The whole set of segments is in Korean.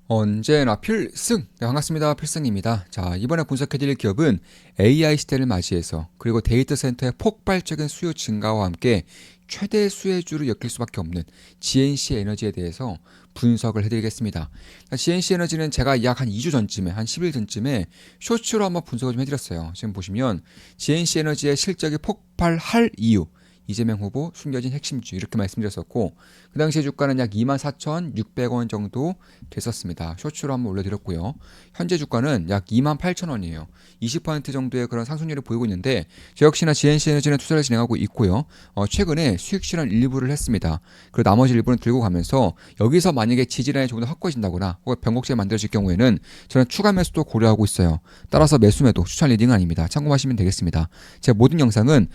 언제나 필승! 네, 반갑습니다. 필승입니다. 자, 이번에 분석해드릴 기업은 AI 시대를 맞이해서 그리고 데이터 센터의 폭발적인 수요 증가와 함께 최대 수혜주로 엮일 수밖에 없는 GNC 에너지에 대해서 분석을 해드리겠습니다. GNC 에너지는 제가 약 한 2주 전쯤에, 한 10일 전쯤에 쇼츠로 한번 분석을 좀 해드렸어요. 지금 보시면 GNC 에너지의 실적이 폭발할 이유, 이재명 후보 숨겨진 핵심주 이렇게 말씀드렸었고, 그 당시에 주가는 약 24,600원 정도 됐었습니다. 쇼츠로 한번 올려드렸고요. 현재 주가는 약 28,000원이에요. 20% 정도의 그런 상승률을 보이고 있는데, 저 역시나 GNC에너지는 투자를 진행하고 있고요. 최근에 수익 실현 일부를 했습니다. 그리고 나머지 일부는 들고 가면서 여기서 만약에 지지라인이 조금 더 확고해진다거나 혹은 변곡점이 만들어질 경우에는 저는 추가 매수도 고려하고 있어요. 따라서 매수 매도 추천 리딩은 아닙니다. 참고하시면 되겠습니다. 제 모든 영상은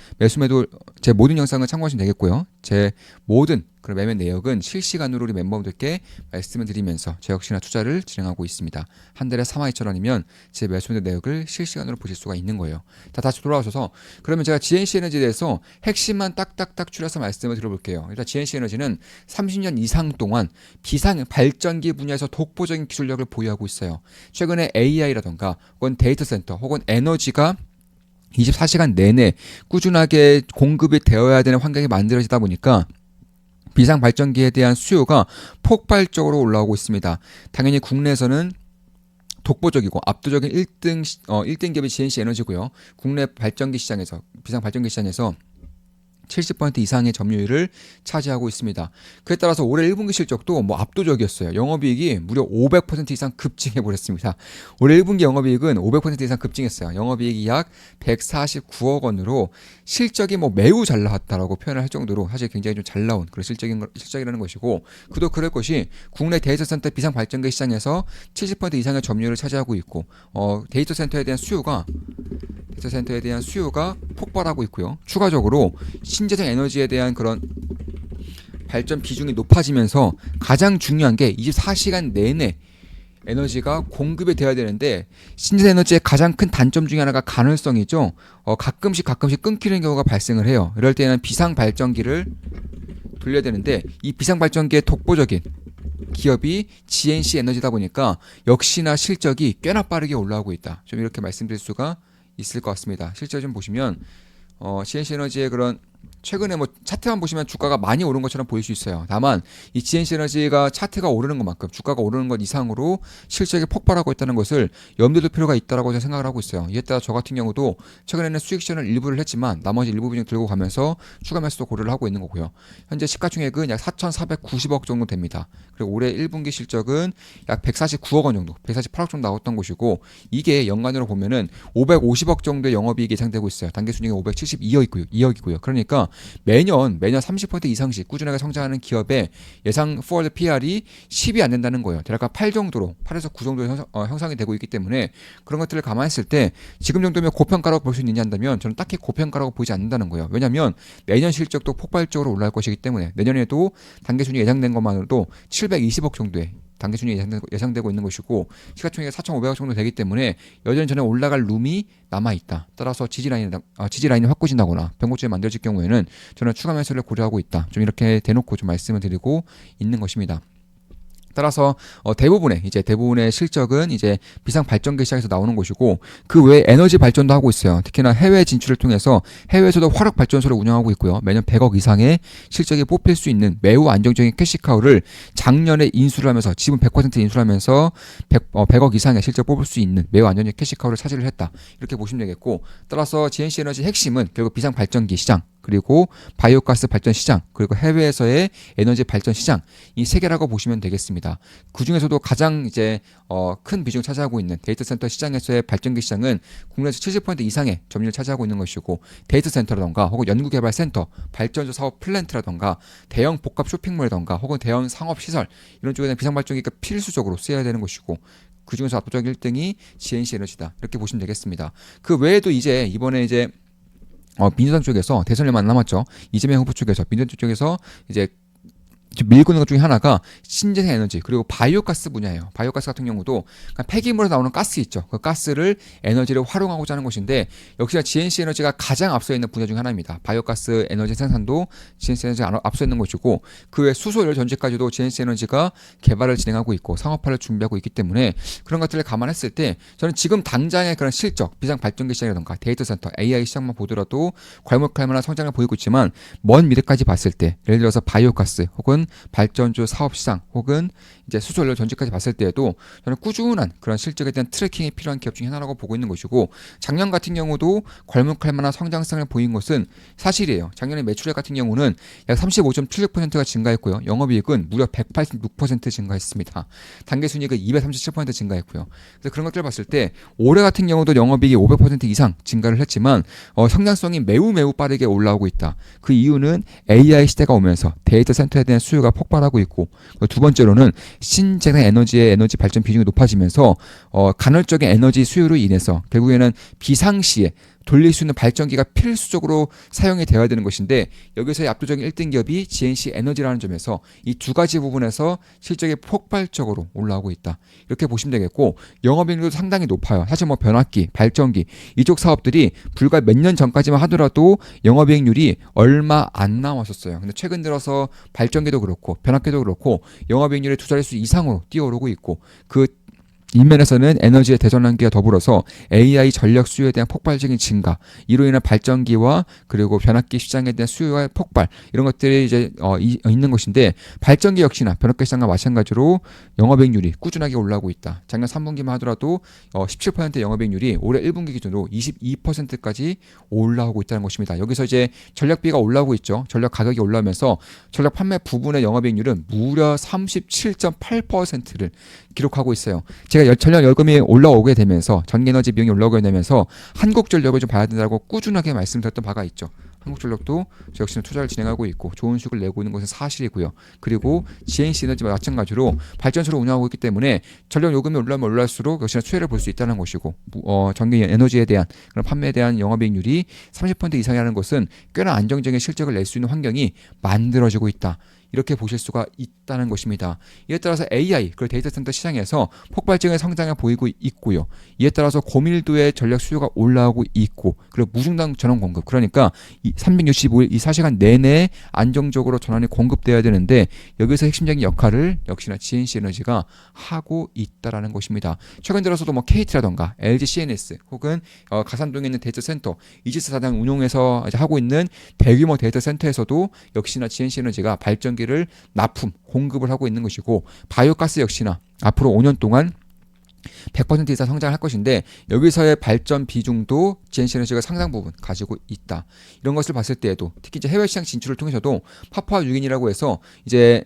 제 모든 영상을 참고하시면 되겠고요. 제 모든 그런 매매 내역은 실시간으로 우리 멤버분들께 말씀을 드리면서 저 역시나 투자를 진행하고 있습니다. 한 달에 42,000원이면 제 매수 매도 내역을 실시간으로 보실 수가 있는 거예요. 다시 돌아오셔서 그러면 제가 GNC 에너지에 대해서 핵심만 딱딱딱 추려서 말씀을 드려볼게요. 일단 GNC 에너지는 30년 이상 동안 비상 발전기 분야에서 독보적인 기술력을 보유하고 있어요. 최근에 AI라던가 혹은 데이터 센터 혹은 에너지가 24시간 내내 꾸준하게 공급이 되어야 되는 환경이 만들어지다 보니까 비상 발전기에 대한 수요가 폭발적으로 올라오고 있습니다. 당연히 국내에서는 독보적이고 압도적인 1등 기업이 GNC 에너지고요. 국내 발전기 시장에서 비상 발전기 시장에서 70% 이상의 점유율을 차지하고 있습니다. 그에 따라서 올해 1분기 실적도 압도적이었어요. 영업이익이 무려 500% 이상 급증해 버렸습니다. 올해 1분기 영업이익은 500% 이상 급증했어요. 영업이익이 약 149억 원으로 실적이 매우 잘 나왔다라고 표현을 할 정도로 사실 굉장히 좀 잘 나온 그런 실적이라는 것이고, 그도 그럴 것이 국내 데이터 센터 비상 발전기 시장에서 70% 이상의 점유율을 차지하고 있고, 데이터 센터에 대한 수요가 폭발하고 있고요. 추가적으로 신재생 에너지에 대한 그런 발전 비중이 높아지면서 가장 중요한 게 24시간 내내 에너지가 공급이 되어야 되는데, 신재생 에너지의 가장 큰 단점 중에 하나가 가능성이죠. 가끔씩 끊기는 경우가 발생을 해요. 이럴 때는 비상 발전기를 돌려야 되는데, 이 비상 발전기의 독보적인 기업이 GNC 에너지다 보니까 역시나 실적이 꽤나 빠르게 올라오고 있다. 좀 이렇게 말씀드릴 수가 있을 것 같습니다. 실제 좀 보시면 GNC 에너지의 그런 최근에 차트만 보시면 주가가 많이 오른 것처럼 보일 수 있어요. 다만 이 GNC 에너지가 차트가 오르는 것만큼 주가가 오르는 것 이상으로 실적이 폭발하고 있다는 것을 염두에 둘 필요가 있다고 저는 생각을 하고 있어요. 이에 따라 저 같은 경우도 최근에는 수익 실현을 일부를 했지만 나머지 일부 비중 들고 가면서 추가 매수도 고려를 하고 있는 거고요. 현재 시가총액은 약 4,490억 정도 됩니다. 그리고 올해 1분기 실적은 약 149억 원 정도, 148억 정도 나왔던 것이고, 이게 연간으로 보면은 550억 정도의 영업이익이 예상되고 있어요. 단기순이익이 572억이고요. 그러니까 매년 30% 이상씩 꾸준하게 성장하는 기업의 예상 forward PR이 10이 안 된다는 거예요. 대략 8 정도로, 8에서 9 정도로 형성이 되고 있기 때문에 그런 것들을 감안했을 때 지금 정도면 고평가라고 볼 수 있느냐 한다면 저는 딱히 고평가라고 보지 않는다는 거예요. 왜냐하면 내년 실적도 폭발적으로 올라갈 것이기 때문에 내년에도 단기순이 예상된 것만으로도 720억 정도의 단기순이 예상되고 있는 것이고, 시가총액이 4,500억 정도 되기 때문에 여전히 저는 올라갈 룸이 남아있다. 따라서 지지라인이 확고해진다거나 변곡점이 만들어질 경우에는 저는 추가 매수를 고려하고 있다. 좀 이렇게 대놓고 좀 말씀을 드리고 있는 것입니다. 따라서 대부분의 실적은 이제 비상 발전기 시장에서 나오는 것이고, 그 외에 에너지 발전도 하고 있어요. 특히나 해외 진출을 통해서 해외에서도 화력 발전소를 운영하고 있고요. 매년 100억 이상의 실적이 뽑힐 수 있는 매우 안정적인 캐시카우를 작년에 인수를 하면서 지분 100% 인수를 하면서 100억 이상의 실적 뽑을 수 있는 매우 안정적인 캐시카우를 차지를 했다. 이렇게 보시면 되겠고, 따라서 GNC 에너지 핵심은 결국 비상 발전기 시장, 그리고 바이오가스 발전 시장, 그리고 해외에서의 에너지 발전 시장, 이 세 개라고 보시면 되겠습니다. 그 중에서도 가장 큰 비중을 차지하고 있는 데이터 센터 시장에서의 발전기 시장은 국내에서 70% 이상의 점유율을 차지하고 있는 것이고, 데이터 센터라던가 혹은 연구개발 센터, 발전소 사업 플랜트라던가 대형 복합 쇼핑몰이라던가 혹은 대형 상업 시설, 이런 쪽에는 비상 발전기가 필수적으로 쓰여야 되는 것이고, 그 중에서 압도적 1등이 GNC 에너지다. 이렇게 보시면 되겠습니다. 그 외에도 이번에 민주당 쪽에서 대선이 얼마 안 남았죠. 이재명 후보 쪽에서 민주당 쪽에서 이제 밀고 있는 것 중에 하나가 신재생 에너지 그리고 바이오가스 분야예요. 바이오가스 같은 경우도 폐기물에서 나오는 가스 있죠. 그 가스를 에너지를 활용하고자 하는 것인데 역시나 GNC 에너지가 가장 앞서 있는 분야 중 하나입니다. 바이오가스 에너지 생산도 GNC 에너지가 앞서 있는 것이고 그 외 수소 연료 전지까지도 GNC 에너지가 개발을 진행하고 있고 상업화를 준비하고 있기 때문에 그런 것들을 감안했을 때 저는 지금 당장의 그런 실적, 비상 발전기 시장이라든가 데이터 센터, AI 시장만 보더라도 괄목할 만한 성장을 보이고 있지만 먼 미래까지 봤을 때 예를 들어서 바이오가스 혹은 발전조 사업 시장 혹은 이제 수소 연료 전지까지 봤을 때에도 저는 꾸준한 그런 실적에 대한 트래킹이 필요한 기업 중에 하나라고 보고 있는 것이고 작년 같은 경우도 괄목할 만한 성장성을 보인 것은 사실이에요. 작년에 매출액 같은 경우는 약 35.76%가 증가했고요. 영업이익은 무려 186% 증가했습니다. 단계순이익은 237% 증가했고요. 그래서 그런 것들을 봤을 때 올해 같은 경우도 영업이익이 500% 이상 증가를 했지만 성장성이 매우 빠르게 올라오고 있다. 그 이유는 AI 시대가 오면서 데이터 센터에 대한 수요가 폭발하고 있고 두 번째로는 신재생 에너지의 에너지 발전 비중이 높아지면서 간헐적인 에너지 수요로 인해서 결국에는 비상시에 돌릴 수 있는 발전기가 필수적으로 사용이 되어야 되는 것인데 여기서의 압도적인 1등 기업이 GNC 에너지라는 점에서 이 두 가지 부분에서 실적이 폭발적으로 올라오고 있다. 이렇게 보시면 되겠고 영업이익률도 상당히 높아요. 사실 뭐 변압기, 발전기 이쪽 사업들이 불과 몇 년 전까지만 하더라도 영업이익률이 얼마 안 나왔었어요. 근데 최근 들어서 발전기도 그렇고 변압기도 그렇고 영업이익률이 두 자릿수 이상으로 뛰어오르고 있고 그 이면에서는 에너지의 대전환기와 더불어서 AI 전력 수요에 대한 폭발적인 증가, 이로 인한 발전기와 그리고 변압기 시장에 대한 수요의 폭발 이런 것들이 이제 있는 것인데 발전기 역시나 변압기 시장과 마찬가지로 영업이익률이 꾸준하게 올라오고 있다. 작년 3분기만 하더라도 17% 영업이익률이 올해 1분기 기준으로 22%까지 올라오고 있다는 것입니다. 여기서 이제 전력비가 올라오고 있죠. 전력 가격이 올라오면서 전력 판매 부분의 영업이익률은 무려 37.8%를 기록하고 있어요. 제가 전력 요금이 올라오게 되면서 전기에너지 비용이 올라오게 되면서 한국전력을 좀 봐야 된다고 꾸준하게 말씀드렸던 바가 있죠. 한국전력도 저 역시는 투자를 진행하고 있고 좋은 수익을 내고 있는 것은 사실이고요. 그리고 GNC 에너지와 마찬가지로 발전소를 운영하고 있기 때문에 전력 요금이 올라오면 올라갈수록 역시나 수혜를 볼 수 있다는 것이고 전기 에너지에 대한 그런 판매에 대한 영업이익률이 30% 이상이라는 것은 꽤나 안정적인 실적을 낼 수 있는 환경이 만들어지고 있다. 이렇게 보실 수가 있다는 것입니다. 이에 따라서 AI, 그리고 데이터 센터 시장에서 폭발적인 성장을 보이고 있고요. 이에 따라서 고밀도의 전력 수요가 올라오고 있고 그리고 무중단 전원 공급, 그러니까 365일 24시간 내내 안정적으로 전원이 공급되어야 되는데 여기서 핵심적인 역할을 역시나 GNC 에너지가 하고 있다라는 것입니다. 최근 들어서도 뭐 KT라던가 LG CNS 혹은 가산동에 있는 데이터 센터 이지스 사장 운용해서 하고 있는 대규모 데이터 센터에서도 역시나 GNC 에너지가 발전기를 납품, 공급을 하고 있는 것이고 바이오가스 역시나 앞으로 5년 동안 100% 이상 성장할 것인데 여기서의 발전 비중도 GNC 에너지가 상당 부분 가지고 있다. 이런 것을 봤을 때에도 특히 이제 해외 시장 진출을 통해서도 파푸아 뉴기니라고 해서 이제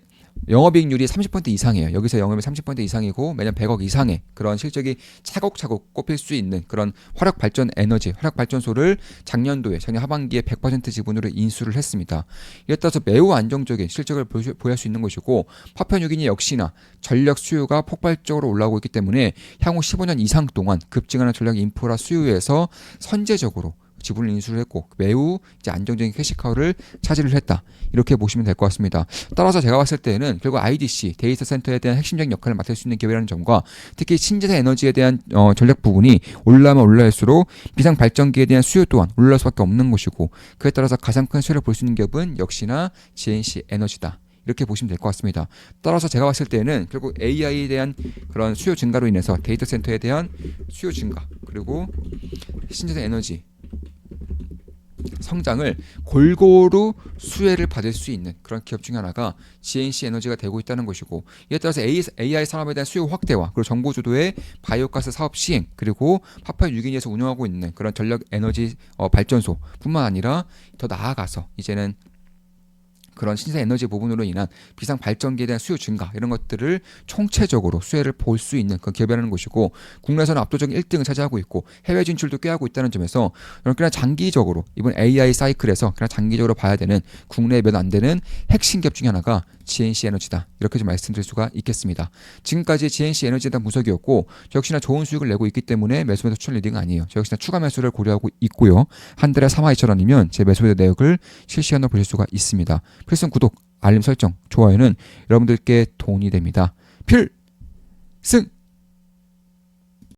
영업이익률이 30% 이상이에요. 여기서 영업이 30% 이상이고 매년 100억 이상의 그런 실적이 차곡차곡 꼽힐 수 있는 그런 화력 발전 에너지, 화력 발전소를 작년 하반기에 100% 지분으로 인수를 했습니다. 이에 따라서 매우 안정적인 실적을 보여줄 수 있는 것이고 파푸아 뉴기니 역시나 전력 수요가 폭발적으로 올라오고 있기 때문에 향후 15년 이상 동안 급증하는 전력 인프라 수요에서 선제적으로 지분을 인수를 했고 매우 이제 안정적인 캐시카우를 차지를 했다. 이렇게 보시면 될 것 같습니다. 따라서 제가 봤을 때는 결국 IDC 데이터 센터에 대한 핵심적인 역할을 맡을 수 있는 기업이라는 점과 특히 신재생 에너지에 대한 전력 부분이 올라가면 올라갈수록 비상 발전기에 대한 수요 또한 올라갈 수밖에 없는 것이고 그에 따라서 가장 큰 수혜를 볼 수 있는 기업은 역시나 GNC 에너지다. 이렇게 보시면 될 것 같습니다. 따라서 제가 봤을 때는 결국 AI에 대한 그런 수요 증가로 인해서 데이터 센터에 대한 수요 증가 그리고 신재생 에너지 성장을 골고루 수혜를 받을 수 있는 그런 기업 중에 하나가 GNC 에너지가 되고 있다는 것이고 이에 따라서 AI 산업에 대한 수요 확대와 그리고 정부 주도의 바이오가스 사업 시행 그리고 파푸아 뉴기니에서 운영하고 있는 그런 전력 에너지 발전소뿐만 아니라 더 나아가서 이제는 그런 신재생 에너지 부분으로 인한 비상 발전기에 대한 수요 증가 이런 것들을 총체적으로 수혜를 볼 수 있는 그런 기업이라는 것이고 국내에서는 압도적인 1등을 차지하고 있고 해외 진출도 꾀하고 있다는 점에서 그냥 장기적으로 이번 AI 사이클에서 그냥 장기적으로 봐야 되는 국내에 몇 안 되는 핵심 기업 중에 하나가 GNC 에너지다. 이렇게 좀 말씀드릴 수가 있겠습니다. 지금까지 GNC 에너지에 대한 분석이었고 저 역시나 좋은 수익을 내고 있기 때문에 매수매도 추천 리딩은 아니에요. 저 역시나 추가 매수를 고려하고 있고요. 한 달에 32,000원이면 제 매수매도 내역을 실시간으로 보실 수가 있습니다. 필수는 구독, 알림 설정, 좋아요는 여러분들께 도움이 됩니다. 필승!